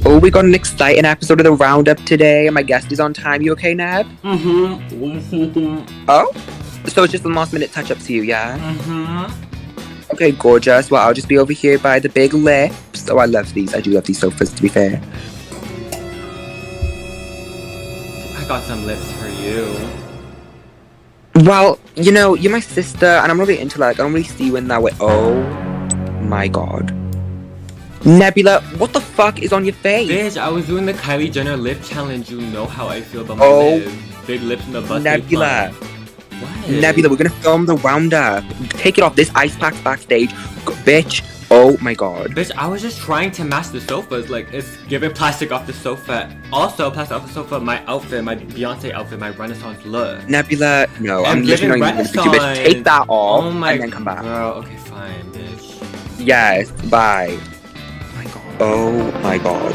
Oh, we got an exciting episode of the Roundup today. My guest is on time. You okay, Neb? Mm-hmm. Oh? So it's just a last minute touch-ups to you, yeah? Mm-hmm. Okay, gorgeous. Well, I'll just be over here by the big lips. Oh, I love these. I do love these sofas, to be fair. I got some lips for you. Well, you know, you're my sister, and I'm really into, like, I don't really see you in that way. Oh, my God. Nebula, what the fuck is on your face? Bitch, I was doing the Kylie Jenner lip challenge. You know how I feel about my lips. Big lips in the bust. Nebula. What? Nebula, we're gonna film the Roundup. Take it off. This ice pack's backstage. Bitch. Oh my God. Bitch, I was just trying to match the sofas. Like, it's giving plastic off the sofa. Also, plastic off the sofa, my outfit, my Beyonce outfit, my Renaissance look. Nebula, no, I'm giving literally not even gonna you, bitch. Take that off and then come back. Girl, okay, fine, bitch. Yes, bye. Oh my God.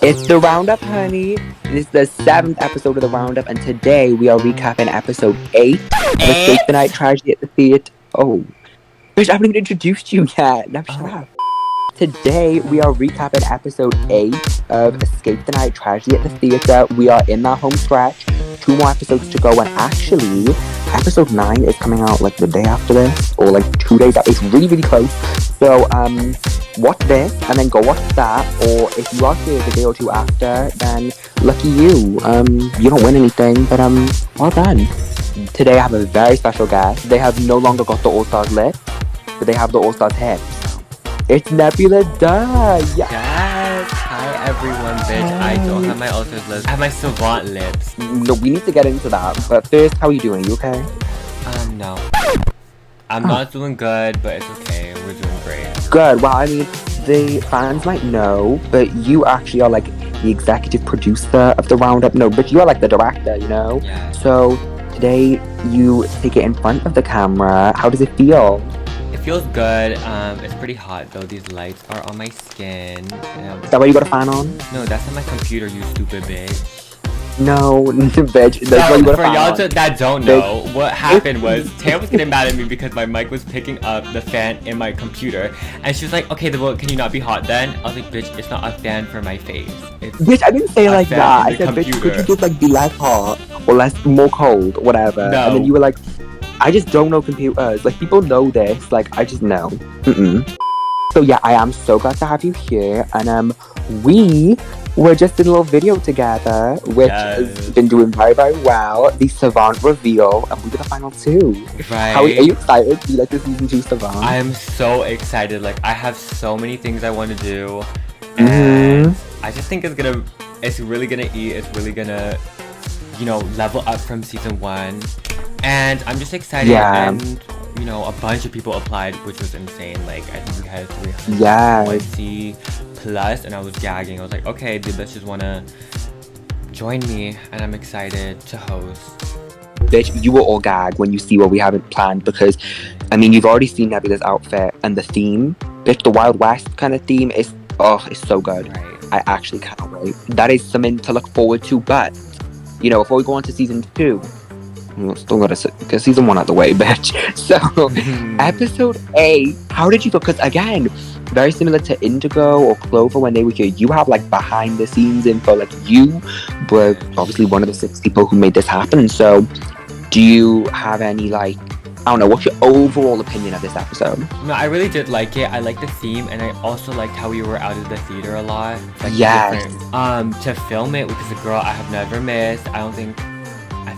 It's the Roundup, honey. This is the 7th episode of the Roundup, and today we are recapping episode 8 of Escape the Night Tragedy at the Theatre. Oh. Bitch, I haven't even introduced you yet. Now shut up. Today, we are recapping episode 8 of Escape the Night Tragedy at the Theatre. We are in that home stretch. 2 more episodes to go, and actually, episode 9 is coming out like the day after this, or like 2 days after. It's really, really close. So, watch this, and then go watch that, or if you are here the day or 2 after, then lucky you. You don't win anything, but well done. Today, I have a very special guest. They have no longer got the All-Stars lip, but they have the All-Stars hips. It's Nebula Taya. Yes. Hi everyone, bitch. I don't have my All-Stars lips. I have my Savant lips. No, we need to get into that. But first, how are you doing? You okay? No. I'm not doing good, but it's okay. We're doing great. Good. Well, I mean, the fans might know, but you actually are like the executive producer of the Roundup. No, but you are like the director, you know? Yeah. So today, you take it in front of the camera. How does it feel? It feels good. It's pretty hot though. These lights are on my skin. Is that why you got a fan on? No, that's on my computer, you stupid bitch. No, bitch. That's why you got a for fan y'all on. that don't know, what happened was Tam was getting mad at me because my mic was picking up the fan in my computer, and she was like, "Okay, well, can you not be hot then?" I was like, "Bitch, it's not a fan for my face." It's bitch, I didn't say it like that. I said, computer. bitch, could you just like be less hot or less more cold, whatever? No. And then you were like, I just don't know computers. Like, people know this. Like, I just know. So yeah, I am so glad to have you here. And we were just in a little video together, which has been doing very, very well. The Savant reveal, and we were the final 2. Right. Are you excited to be like the season 2 Savant? I am so excited. Like, I have so many things I want to do, and I just think it's really gonna eat. It's really gonna, you know, level up from season 1. And I'm just excited, and you know, a bunch of people applied, which was insane. Like, I think we had 320 plus, and I was gagging. I was like, okay, the bitches wanna join me, and I'm excited to host. Bitch, you will all gag when you see what we haven't planned, because, I mean, you've already seen Nebula's outfit and the theme. Bitch, the Wild West kind of theme is, it's so good. Right. I actually can't wait. That is something to look forward to, but, you know, before we go on to season 2, still gotta get season 1 out the way, bitch. So, episode 8, how did you feel? Because again, very similar to Indigo or Clover when they were here, you have like behind the scenes info. Like, you were obviously one of the 6 people who made this happen. So, do you have any like, I don't know, what's your overall opinion of this episode? No, I really did like it. I liked the theme, and I also liked how we were out of the theater a lot. Like, to film it, which is a girl I have never missed. I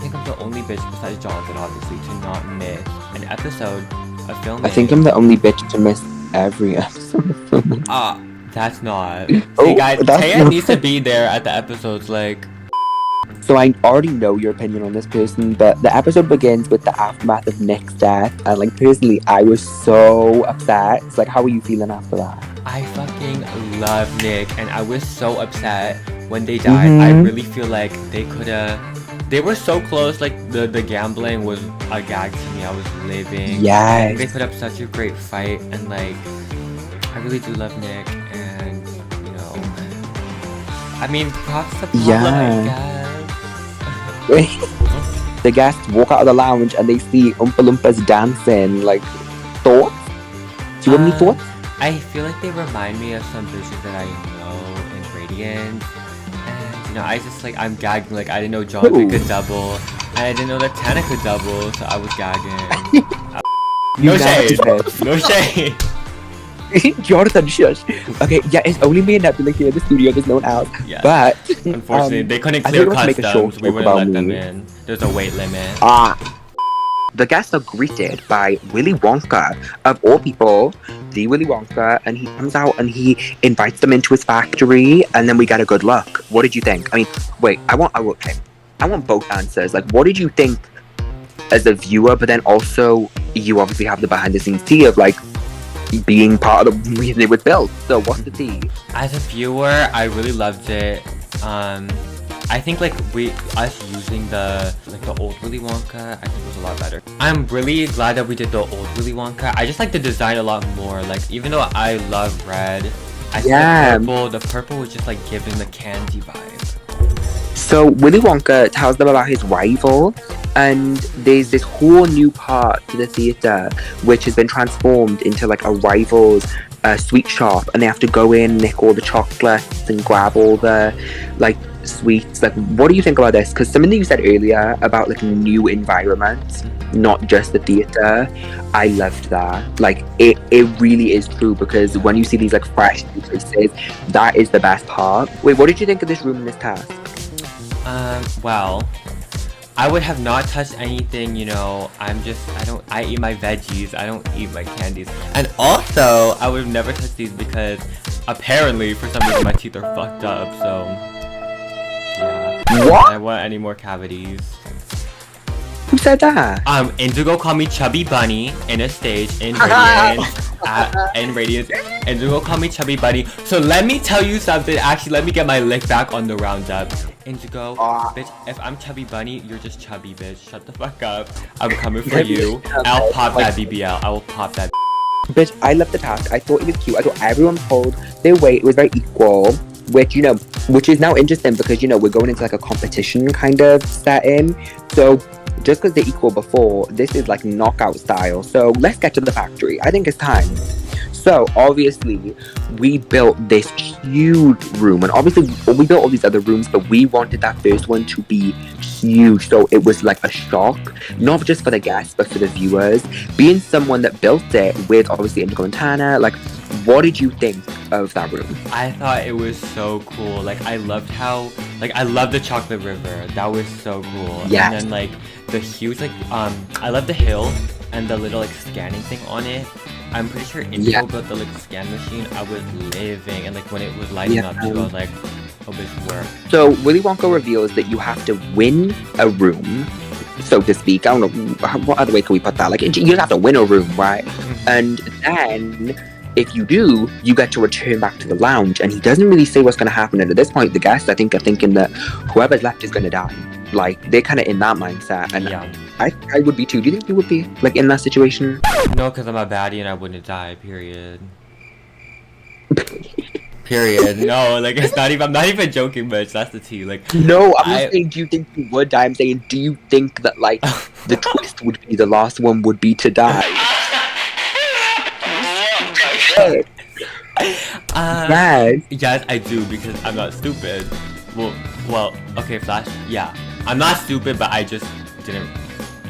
think I'm the only bitch besides Jonathan, obviously, to not miss an episode of filming. I think I'm the only bitch to miss every episode of filming. That's not. See, guys, Taya needs to be there at the episodes, like. So I already know your opinion on this person, but the episode begins with the aftermath of Nick's death, and like, personally, I was so upset. It's like, how are you feeling after that? I fucking love Nick, and I was so upset when they died. I really feel like they were so close. Like, the gambling was a gag to me. I was living. Yes. They put up such a great fight, and like, I really do love Nick, and I mean, props to Pablo, Yeah. I guess. The guests walk out of the lounge and they see Oompa Loompas dancing. Like, thoughts? Do you have any thoughts? I feel like they remind me of some bitches that I know in Radiance. And, you know, I just, like, I'm gagging. Like, I didn't know Jonathan could double. And I didn't know that Tana could double, so I was gagging. No shade. No shade. Jonathan, shush. Okay, yeah, it's only me and Nebula here in the studio. There's no one else. Yeah. But Unfortunately, they couldn't I clear think we'll make a customs. short We talk wouldn't let about them me. in. There's a weight limit. The guests are greeted by Willy Wonka, of all people, the Willy Wonka, and he comes out and he invites them into his factory, and then we get a good look. What did you think? I mean, wait, I want both answers. Like, what did you think as a viewer? But then also, you obviously have the behind-the-scenes tea of like being part of the reason it was built. So, what's the tea? As a viewer, I really loved it. I think like us using the old Willy Wonka, I think was a lot better. I'm really glad that we did the old Willy Wonka. I just like the design a lot more. Like, even though I love red, I think the purple was just like giving the candy vibe. So Willy Wonka tells them about his rival, and there's this whole new part to the theatre which has been transformed into like a rival's sweet shop, and they have to go in, nick all the chocolates and grab all the like sweets. Like, what do you think about this? Because something that you said earlier about like new environments, not just the theatre, I loved that. Like, it really is true, because when you see these like fresh new places, that is the best part. Wait, what did you think of this room and this task? Well, I would have not touched anything, you know. I eat my veggies, I don't eat my candies. And also, I would have never touched these because apparently, for some reason, my teeth are fucked up, so yeah. What? I don't want any more cavities. Who said that? Indigo called me Chubby Bunny in a stage in Radiance. In Radiance. Indigo called me Chubby Bunny. So let me tell you something. Actually, let me get my lick back on the roundup. Indigo, bitch, if I'm Chubby Bunny, you're just chubby, bitch. Shut the fuck up. I'm coming for you. I'll pop that BBL. I will pop that. Bitch, I loved the task. I thought it was cute. I thought everyone pulled their weight. It was very equal. Which is now interesting because, we're going into like a competition kind of setting. So just because they're equal before, this is like knockout style. So let's get to the factory. I think it's time. So obviously we built this huge room, and obviously we built all these other rooms, but we wanted that first one to be huge. So it was like a shock, not just for the guests, but for the viewers. Being someone that built it with obviously Indigo and Tana, like, what did you think of that room? I thought it was so cool. Like, I loved how, like, I love the chocolate river. That was so cool. Yes. And then like the huge I love the hill and the little like scanning thing on it. I'm pretty sure Indigo built the like scan machine. I was living, and like when it was lighting up too, I was like, oh bitch, work. So Willy Wonka reveals that you have to win a room, so to speak. I don't know, what other way can we put that? Like, you just have to win a room, right? And then if you do, you get to return back to the lounge, and he doesn't really say what's going to happen. And at this point, the guests, I think, are thinking that whoever's left is going to die. Like, they're kind of in that mindset, and yeah. I would be too. Do you think you would be, like, in that situation? No, because I'm a baddie and I wouldn't die, period. Period. No, like, I'm not even joking, bitch. That's the tea. Like, no, I'm not saying do you think you would die. I'm saying, do you think that, like, the twist would be the last one would be to die? Yes, I do, because I'm not stupid. Well, okay, Flash. Yeah, I'm not stupid, but I just didn't.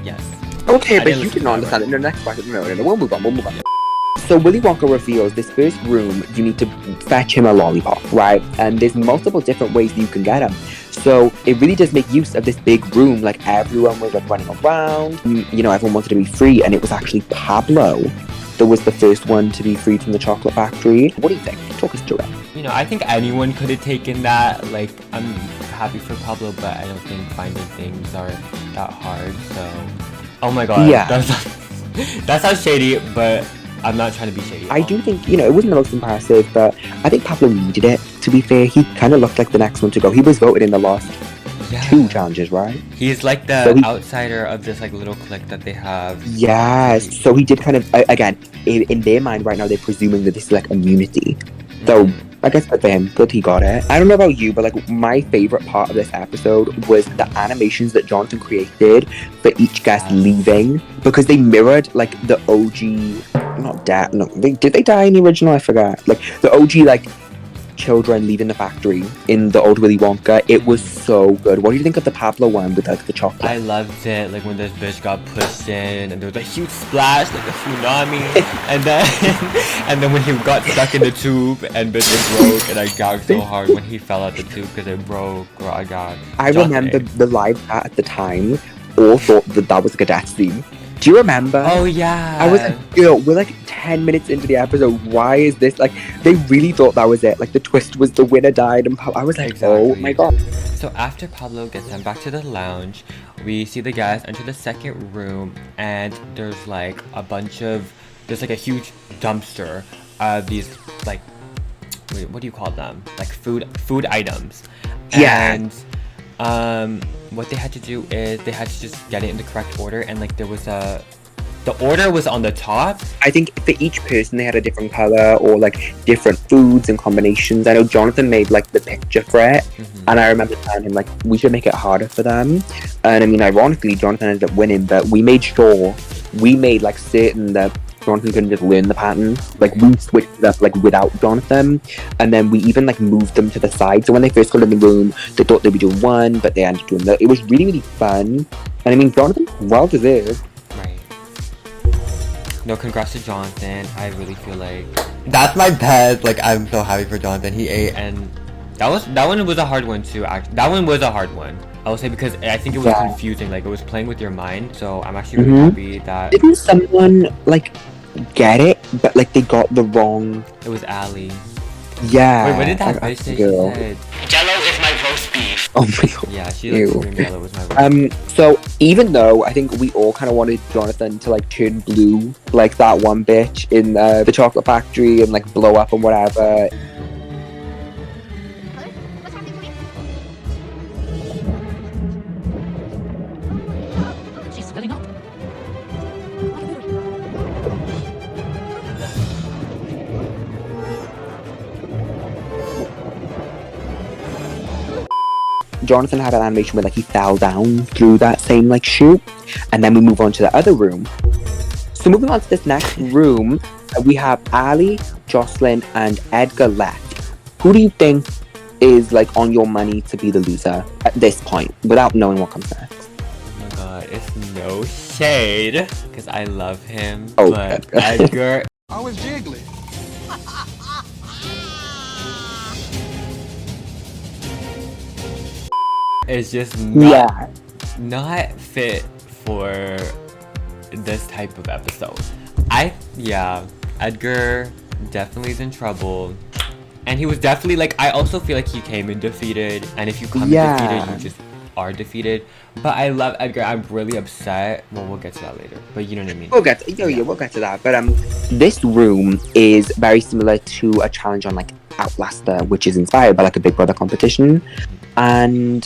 Yes. Okay, but you didn't understand it. No, next bracket. No, we'll move on. Yeah. So Willy Wonka reveals this first room, you need to fetch him a lollipop, right? And there's multiple different ways you can get him. So it really does make use of this big room. Like, everyone was like running around. Everyone wanted to be free, and it was actually Pablo that was the first one to be freed from the chocolate factory. What do you think? Talk us through it. I think anyone could have taken that. Like, I'm happy for Pablo, but I don't think finding things are that hard. So, oh my god, yeah, that sounds shady, but I'm not trying to be shady. I do think, it wasn't the most impressive, but I think Pablo needed it. To be fair, he kind of looked like the next one to go. He was voted in the last 2 challenges, right? He's like the outsider of this like little clique that they have. Yes, so he did kind of, again, in their mind right now, they're presuming that this is like immunity. So I guess good for him. Good he got it. I don't know about you, but like my favorite part of this episode was the animations that Jonathan created for each guest leaving, because they mirrored like the OG, not dead. No, did they die in the original? I forgot. Like the OG like children leaving the factory in the old Willy Wonka. It was so good. What do you think of the Pablo one with like the chocolate? I loved it. Like when this bitch got pushed in and there was a huge splash, like a tsunami, and then when he got stuck in the tube and bitch it broke, and I gagged so hard when he fell out the tube because it broke. Bro, I gagged. I remember the live chat at the time all thought that was like a death scene. Do you remember? Oh yeah. I was like, yo, we're like 10 minutes into the episode. Why is this like? They really thought that was it. Like the twist was the winner died, and I was like, exactly. Oh my god. So after Pablo gets them back to the lounge, we see the guys enter the second room, and there's like a bunch of there's like a huge dumpster of these like what do you call them? Like food items. Yeah. And what they had to do is they had to just get it in the correct order, and like there was the order was on the top. I think for each person they had a different color or like different foods and combinations. I know Jonathan made like the picture for it, and I remember telling him like we should make it harder for them. And I mean, ironically, Jonathan ended up winning, but we made like certain that Jonathan couldn't just learn the pattern. Like we switched it up like without Jonathan, and then we even like moved them to the side. So when they first got in the room, they thought they'd be doing one, but they ended up doing that. It was really, really fun, and I mean, Jonathan, well deserved. Right. No, congrats to Jonathan. I really feel like that's my best. Like I'm so happy for Jonathan. He ate, and that one was a hard one too. Actually, that one was a hard one. I would say because I think it was confusing. Like it was playing with your mind. So I'm actually really happy that. Didn't someone like get it, but like they got the wrong? It was Ali. Yeah. Wait, what did that bitch say? She said, Jello is my roast beef. Oh my god. Yeah, she like screamed Jello was my roast. So even though I think we all kind of wanted Jonathan to like turn blue, like that one bitch in the chocolate factory, and like blow up and whatever. What's happening to me? She's spilling up. Jonathan had an animation where like he fell down through that same like chute, and then we move on to the other room. So moving on to this next room, we have Ali, Jocelyn, and Edgar left. Who do you think is like on your money to be the loser at this point, without knowing what comes next? Oh my god, it's no shade, because I love him, Oh, but Edgar. I was jiggly. It's just not fit for this type of episode. Edgar definitely is in trouble, and he was definitely like, I also feel like he came in defeated, and if you come in defeated, you just are defeated. But I love Edgar. I'm really upset. Well, we'll get to that later, but you know what I mean. We'll get to that. But this room is very similar to a challenge on like Outlaster, which is inspired by like a Big Brother competition. And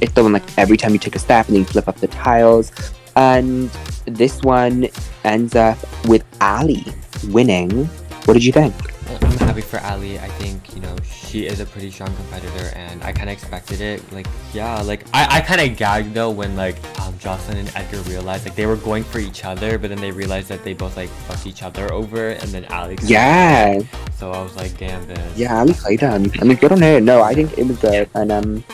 it's the one like every time you take a step and then you flip up the tiles, and this one ends up with Ali winning. What did you think? I'm happy for Ali. I think, you know, she is a pretty strong competitor, and I kind of expected it. Like, yeah, like I kind of gagged though when like Jocelyn and Edgar realized like they were going for each other, but then they realized that they both like fucked each other over, and then Ali. So I was like, damn bitch. Yeah, Ali played him. I mean, good on her. No, I think it was good. And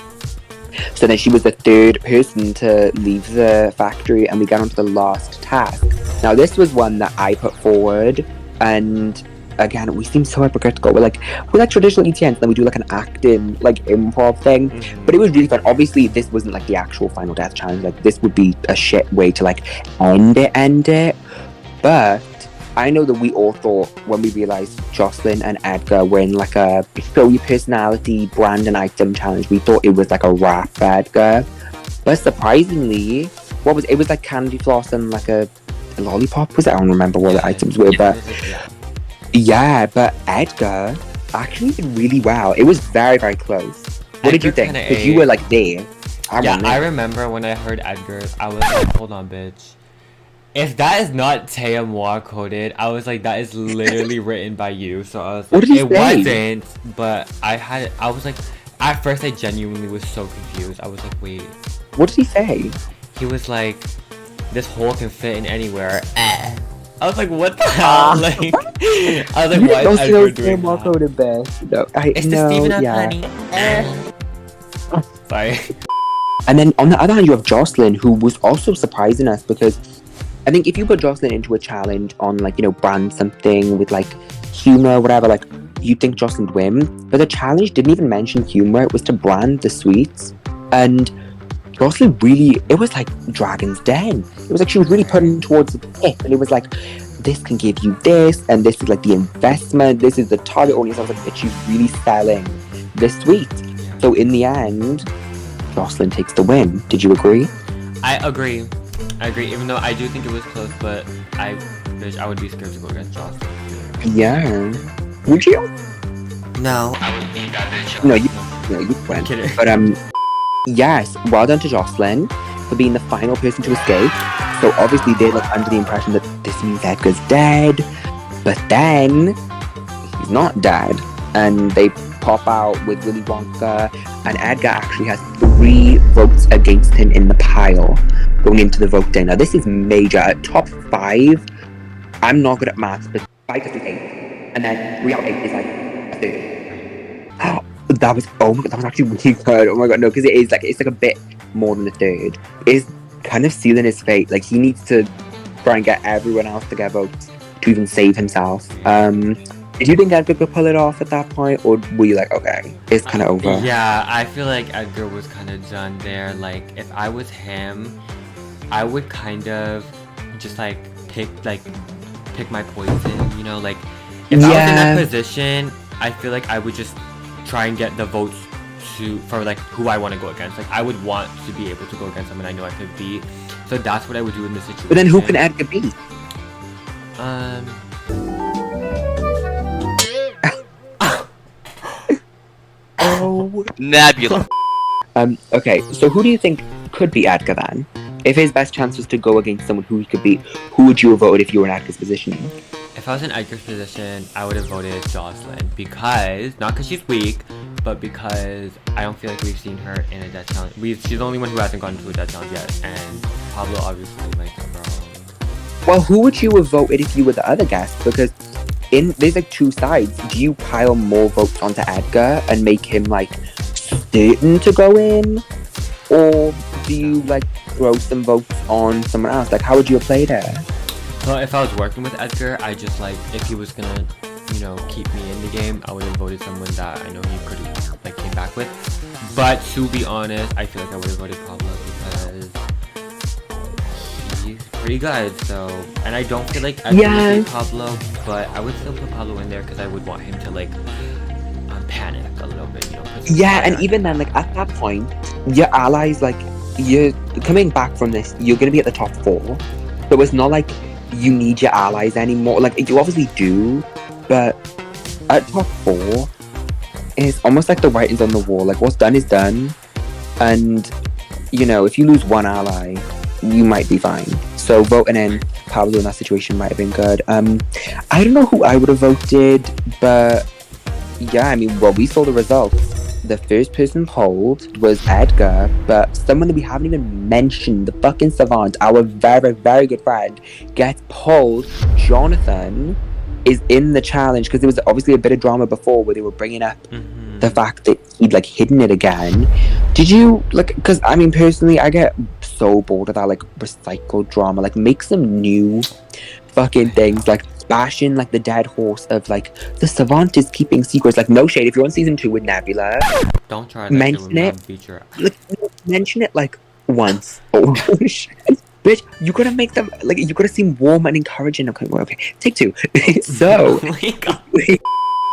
so then she was the third person to leave the factory, and we got on to the last task. Now this was one that I put forward, and again, we seem so hypocritical. We're like traditional ETNs, then we do like an acting, like improv thing. But it was really fun. Obviously, this wasn't like the actual final death challenge. Like this would be a shit way to like end it. But I know that we all thought when we realized Jocelyn and Edgar were in like a show your personality brand and item challenge, we thought it was like a wrap for Edgar. But surprisingly, it was like candy floss and like a lollipop. Was it? I don't remember what the items were, but. Yeah, but Edgar actually did really well. It was very, very close. What did you think? Because you were like there. I remember when I heard Edgar, I was like, hold on, bitch. If that is not Taya UNITE, I was like, that is literally written by you. So I was What like, did he it say? wasn't, but I was like, at first I genuinely was so confused. I was like, wait. What did he say? He was like, this hole can fit in anywhere. I was like, what the hell? Like, I was like, why is Edgar doing that? the best. No, It's the Stephen honey. Sorry. And then on the other hand, you have Jocelyn, who was also surprising us because I think if you put Jocelyn into a challenge on like, you know, brand something with like humor or whatever, like you'd think Jocelyn would win. But the challenge didn't even mention humor. It was to brand the sweets. And Jocelyn really, it was like Dragon's Den. It was like she was really putting towards the pit. And it was like, this can give you this. And this is like the investment. This is the target audience. I was like, but she's really selling the sweets. So in the end, Jocelyn takes the win. Did you agree? I agree. Even though I do think it was close, but I would be scared to go against Jocelyn. Yeah. Would you? No. I would beat that bitch up. No, you went. Kidding. But yes, well done to Jocelyn for being the final person to escape. So obviously they're like under the impression that this means Edgar's dead, but then he's not dead, and they pop out with Willy Wonka, and Edgar actually has 3 votes against him in the pile going into the voting. Now this is major. At top 5, I'm not good at maths, but 5 is 8, and then 3 out of 8 is like a 3rd. That was, oh my god, that was actually really good. Oh my god, no, because it's like a bit more than a 3rd. It's kind of sealing his fate. Like he needs to try and get everyone else to get votes to even save himself. Did you think Edgar could pull it off at that point, or were you like, okay, it's kind of over? Yeah, I feel like Edgar was kind of done there. Like, if I was him, I would kind of just like pick my poison, you know? Like, if I was in that position, I feel like I would just try and get the votes for like who I want to go against. Like, I would want to be able to go against someone I know I could beat. So that's what I would do in this situation. But then who can Edgar beat? Oh. Nebula. Okay, so who do you think could beat Edgar then? If his best chance was to go against someone who he could beat, who would you have voted if you were in Edgar's position? If I was in Edgar's position, I would have voted Jocelyn because, not because she's weak, but because I don't feel like we've seen her in a death challenge. She's the only one who hasn't gone into a death challenge yet, and Pablo obviously, like, bro. Well, who would you have voted if you were the other guest? Because there's like 2 sides. Do you pile more votes onto Edgar and make him like certain to go in? Or do you like throw some votes on someone else? Like, how would you have played it? So if I was working with Edgar, I just like, if he was gonna, you know, keep me in the game, I would have voted someone that I know he could have like came back with. But to be honest, I feel like I would have voted Pablo because he's pretty good. So, and I don't feel like Edgar would beat Pablo, but I would still put Pablo in there because I would want him to like panic a little bit, you know. Yeah, and even then, like at that point, your allies, like you're coming back from this, you're gonna be at the top 4. So it's not like you need your allies anymore. Like you obviously do, but at top 4, it's almost like the writing's on the wall. Like what's done is done, and you know if you lose one ally, you might be fine. So voting in Pablo in that situation might have been good. I don't know who I would have voted, but yeah, I mean, well, we saw the results. The first person polled was Edgar, but someone that we haven't even mentioned, the fucking savant, our very, very good friend, gets polled. Jonathan is in the challenge because there was obviously a bit of drama before where they were bringing up the fact that he'd like hidden it again. Did you like? Because I mean, personally, I get so bored of that like recycled drama. Like, make some new fucking things. Like, bashing like the dead horse of like the savant is keeping secrets. Like, no shade. If you're on season 2 with Nebula, don't try that. Mention it. Like, mention it like once. Oh shit. Bitch, you gotta make them like, you gotta seem warm and encouraging. Okay, well, okay. Take 2. So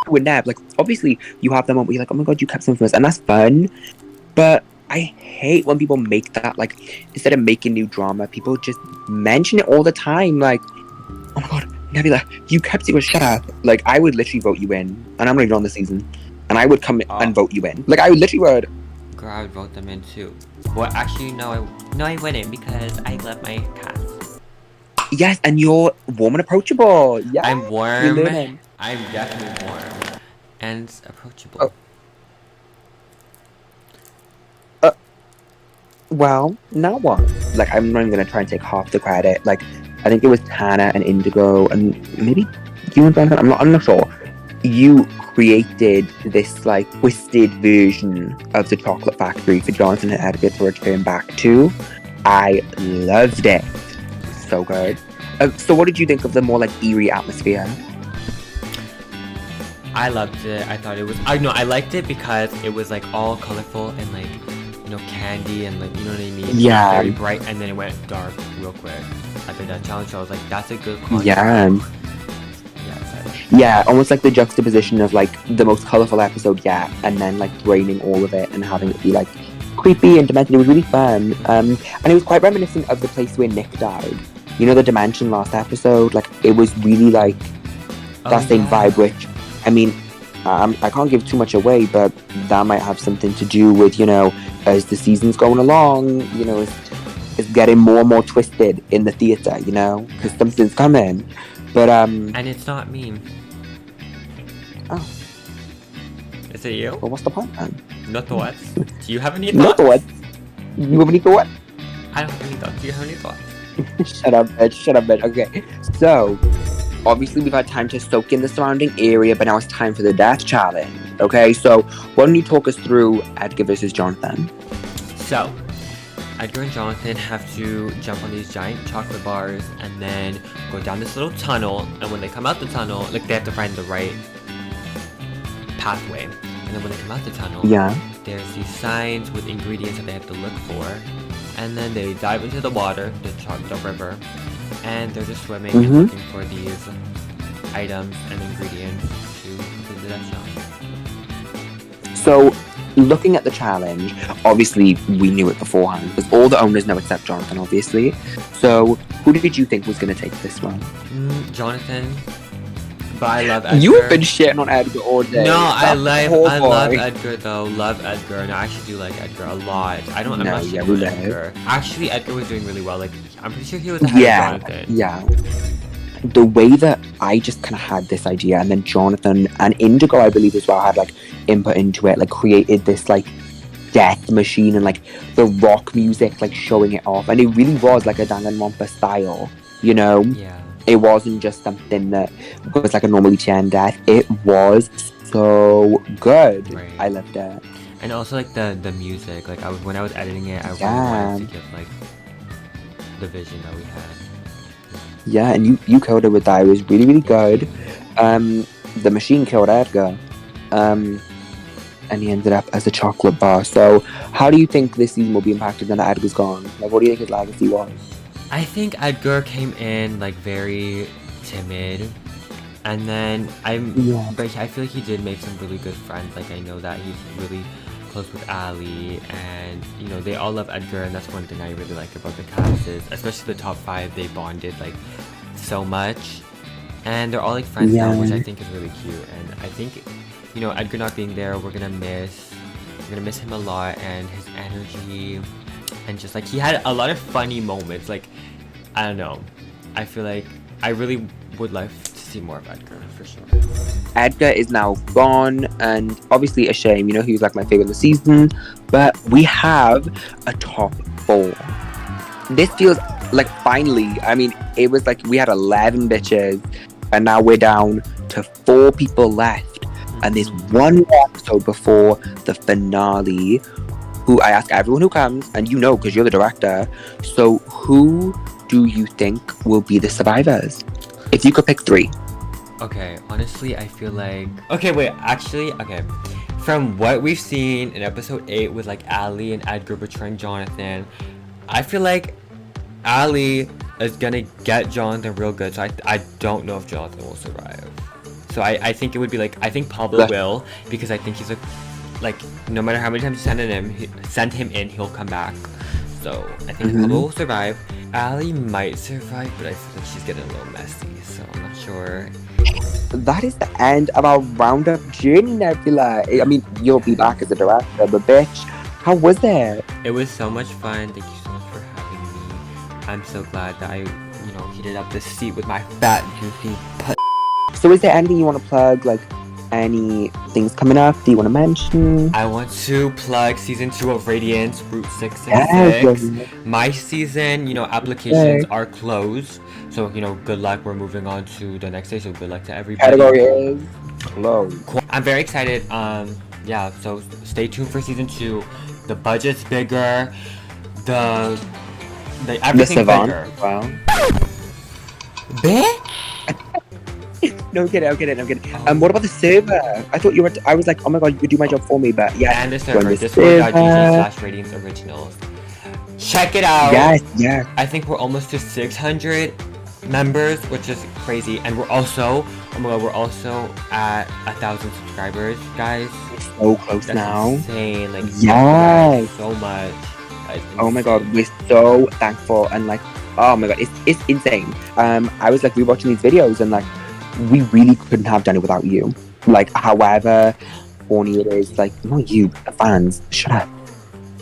with Neb, like obviously you have them on where you're like, oh my god, you kept something from us, and that's fun. But I hate when people make that, like, instead of making new drama, people just mention it all the time. Like, oh my god, Nebula, you kept secret, shut up. Like, I would literally vote you in, and I'm not even on the season, and I would come and vote you in. Like, I literally would. Girl, I would vote them in too. Well, actually, no, I wouldn't because I love my cats. Yes, and you're warm and approachable. Yeah, I'm You're warm. learning. I'm definitely warm and approachable. Oh. Well, now what? Like, I'm not even gonna try and take half the credit. Like, I think it was Tana and Indigo, and maybe you and Jonathan. I'm not sure. You created this like twisted version of the chocolate factory for Jonathan and Edgar to return back to. I loved it. So good. So, what did you think of the more like eerie atmosphere? I loved it. I thought it was. I know. I liked it because it was like all colorful and like, you know, candy and like, you know what I mean? Yeah. Very bright, and then it went dark real quick after that challenge. So I was like, that's a good contrast. Yeah. Yeah, almost like the juxtaposition of like the most colorful episode yet, and then like draining all of it and having it be like creepy and demented. It was really fun. And it was quite reminiscent of the place where Nick died. You know, the dimension last episode. Like, it was really like that same vibe. Which, I mean, I can't give too much away, but that might have something to do with, you know, as the season's going along, you know, it's getting more and more twisted in the theater, you know, because something's coming. But And it's not me. Oh. Is it you? Well, what's the point then? No thoughts. Do you have any No thoughts? thoughts. You have any thoughts? I don't have any thoughts. Do you have any thoughts? Shut up, bitch. Okay, so obviously we've had time to soak in the surrounding area, but now it's time for the death challenge. Okay, so why don't you talk us through Edgar versus Jonathan? So, Edgar and Jonathan have to jump on these giant chocolate bars and then go down this little tunnel. And when they come out the tunnel, like, they have to find the right pathway. And then when they come out the tunnel, Yeah. there's these signs with ingredients that they have to look for. And then they dive into the water, the river, and they're just swimming and Mhm. looking for these items and ingredients to complete the death challenge. So, looking at the challenge, obviously we knew it beforehand, because all the owners know except Jonathan, obviously. So, who did you think was going to take this one? Jonathan. But I love Edgar. You've been shitting on Edgar all day. No, I That poor love boy. Edgar though. Love Edgar, and I actually do like Edgar a lot. I'm No, not yeah, sure we with love Edgar. Actually, Edgar was doing really well. Like, I'm pretty sure he was ahead Yeah, of Jonathan. yeah. The way that I just kind of had this idea, and then Jonathan and Indigo, I believe as well, had like input into it, like created this like death machine and like the rock music, like showing it off, and it really was like a Danganronpa style, you know. Yeah. It wasn't just something that was like a normal ETN death. It was so good. Right. I loved it. And also like the music. Like when I was editing it, I really Yeah. wanted to give like the vision that we had. Yeah, and you killed it with that. It was really, really good. The machine killed Edgar. And he ended up as a chocolate bar. So how do you think this season will be impacted now that Edgar's gone? Like, what do you think his legacy was? I think Edgar came in like very timid, and then but I feel like he did make some really good friends. Like, I know that he's really close with Ali, and you know, they all love Edgar, and that's one thing I really like about the cast is, especially the top 5, they bonded like so much, and they're all like friends now, which I think is really cute. And I think, you know, Edgar not being there, we're gonna miss him a lot, and his energy. And just like he had a lot of funny moments. Like, I don't know, I feel like I really would like to see more of Edgar for sure. Edgar is now gone, and obviously a shame. You know, he was like my favorite of the season. But we have a top 4. This feels like finally. I mean, it was like we had 11 bitches, and now we're down to 4 people left. And there's one more episode before the finale. Who I ask everyone who comes, and you know, because you're the director. So who do you think will be the survivors? If you could pick 3. Okay, honestly, I feel like... Okay, wait, actually, okay. From what we've seen in episode 8 with like Ali and Edgar betraying Jonathan, I feel like Ali is gonna get Jonathan real good. So I don't know if Jonathan will survive. So I think it would be like... I think Pablo will, because I think he's like no matter how many times you send him in, he'll come back. So I think Pablo will survive. Ali might survive, but I feel like she's getting a little messy, so I'm not sure. That is the end of our roundup journey, Nebula. I mean, you'll be back as a director, but bitch, how was it? It was so much fun. Thank you so much for having me. I'm so glad that heated up the seat with my fat, juicy putt. So is there anything you want to plug? Like, any things coming up? Do you want to mention? I want to plug season 2 of Radiance Route 666. Yes. My season, applications are closed. So, good luck. We're moving on to the next day. So good luck to everybody. Category is closed. Cool. I'm very excited. Yeah, so stay tuned for season 2. The budget's bigger. The everything's bigger. Wow. Bitch? No, I'm kidding. What about the server? I thought you were. I was like, oh my god, you could do my job for me, but yeah. And the server, discord.gg/Radiance Originals. Check it out. Yes. I think we're almost to 600 members, which is crazy. And we're also, we're also at 1,000 subscribers, guys. We're so close That's now. insane. Like, Yes. thank you guys so much. Oh my god, we're so thankful and like, oh my god, it's insane. I was like rewatching these videos and like, we really couldn't have done it without you. Like, however corny it is, like, not you, the fans. Shut up.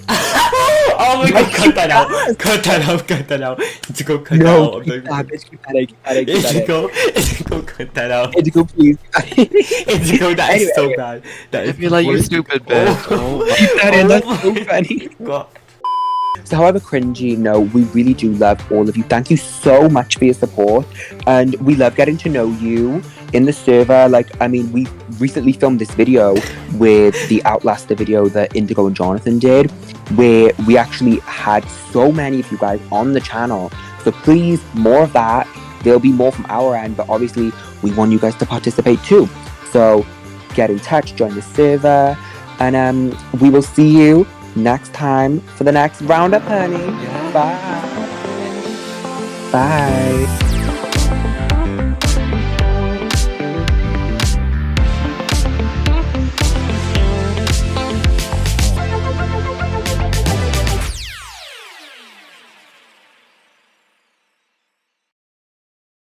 Oh my god, cut that out. Cut that out. Indigo, cut that out. Indigo, cut that out. Indigo, please. Indigo, that is so bad. That is I feel like you stupid bitch. Keep that in, that's so funny. God. So however cringy, no, we really do love all of you. Thank you so much for your support. And we love getting to know you in the server. Like, I mean, we recently filmed this video with the Outlaster video that Indigo and Jonathan did, where we actually had so many of you guys on the channel. So please, more of that. There'll be more from our end, but obviously we want you guys to participate too. So get in touch, join the server, and we will see you next time for the next roundup, honey. Yeah. Bye. Bye.